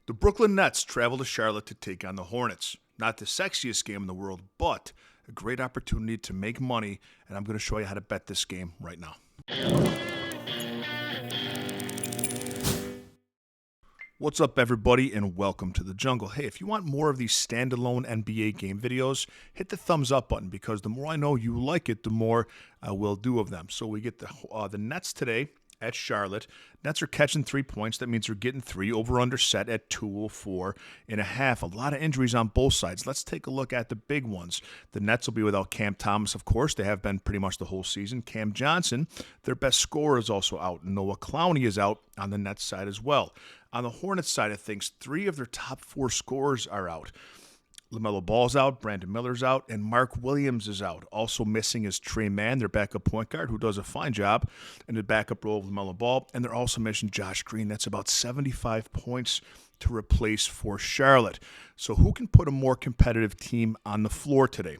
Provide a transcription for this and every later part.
The Brooklyn Nets travel to Charlotte to take on the Hornets. Not the sexiest game in the world, but a great opportunity to make money, and I'm going to show you how to bet this game right now. What's up, everybody, and welcome to the jungle. Hey, if you want more of these standalone NBA game videos, hit the thumbs up button, because the more I know you like it, the more I will do of them. So we get the Nets today at Charlotte. Nets are catching 3 points. That means they're getting three. Over-under set at 204.5. A lot of injuries on both sides. Let's take a look at the big ones. The Nets will be without Cam Thomas, of course. They have been pretty much the whole season. Cam Johnson, their best scorer, is also out. Noah Clowney is out on the Nets side as well. On the Hornets side of things, three of their top four scorers are out. LaMelo Ball's out, Brandon Miller's out, and Mark Williams is out. Also missing is Trey Mann, their backup point guard, who does a fine job in the backup role of LaMelo Ball. And they're also missing Josh Green. That's about 75 points to replace for Charlotte. So who can put a more competitive team on the floor today?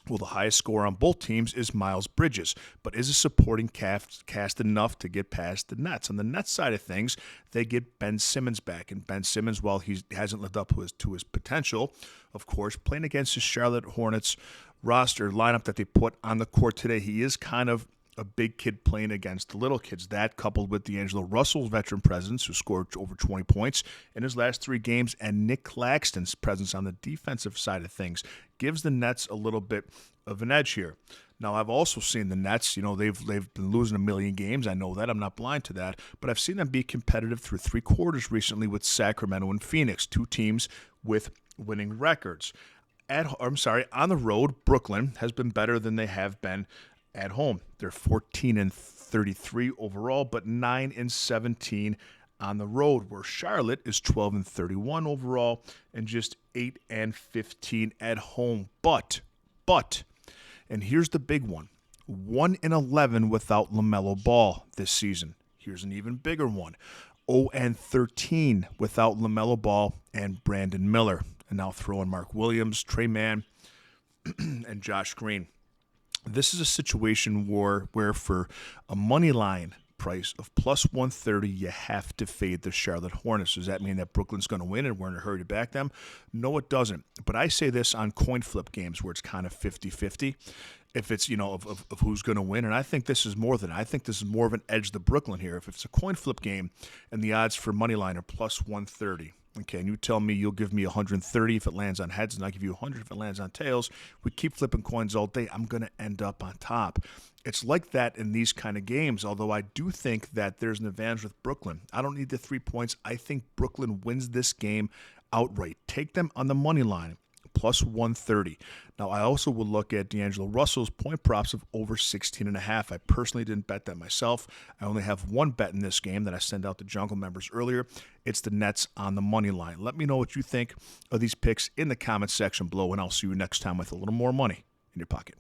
Well, the highest scorer on both teams is Miles Bridges, but is a supporting cast enough to get past the Nets? On the Nets side of things, they get Ben Simmons back, and Ben Simmons, while he hasn't lived up to his potential, of course, playing against the Charlotte Hornets roster lineup that they put on the court today, he is kind of a big kid playing against the little kids. That, coupled with D'Angelo Russell's veteran presence, who scored over 20 points in his last three games, and Nick Claxton's presence on the defensive side of things, gives the Nets a little bit of an edge here. Now, I've also seen the Nets, they've been losing a million games. I know that. I'm not blind to that. But I've seen them be competitive through three quarters recently with Sacramento and Phoenix, two teams with winning records. On the road, Brooklyn has been better than they have been at home. They're 14-33 overall, but 9-17 on the road, where Charlotte is 12-31 overall and just 8-15 at home. But, and here's the big one, 1-11 without LaMelo Ball this season. Here's an even bigger one, 0-13 without LaMelo Ball and Brandon Miller. And now throw in Mark Williams, Trey Mann, and Josh Green. This is a situation where for a money line price of plus 130, you have to fade the Charlotte Hornets. Does that mean that Brooklyn's going to win and we're in a hurry to back them? No, it doesn't. But I say this on coin flip games where it's kind of 50-50. If it's, of who's going to win. And I think this is more than. I think this is more of an edge to Brooklyn here. If it's a coin flip game and the odds for money line are plus 130. Okay, and you tell me you'll give me 130 if it lands on heads, and I give you 100 if it lands on tails. We keep flipping coins all day. I'm going to end up on top. It's like that in these kind of games, although I do think that there's an advantage with Brooklyn. I don't need the 3 points. I think Brooklyn wins this game outright. Take them on the money line, plus 130. Now, I also will look at D'Angelo Russell's point props of over 16.5. I personally didn't bet that myself. I only have one bet in this game that I sent out to Jungle members earlier. It's the Nets on the money line. Let me know what you think of these picks in the comments section below, and I'll see you next time with a little more money in your pocket.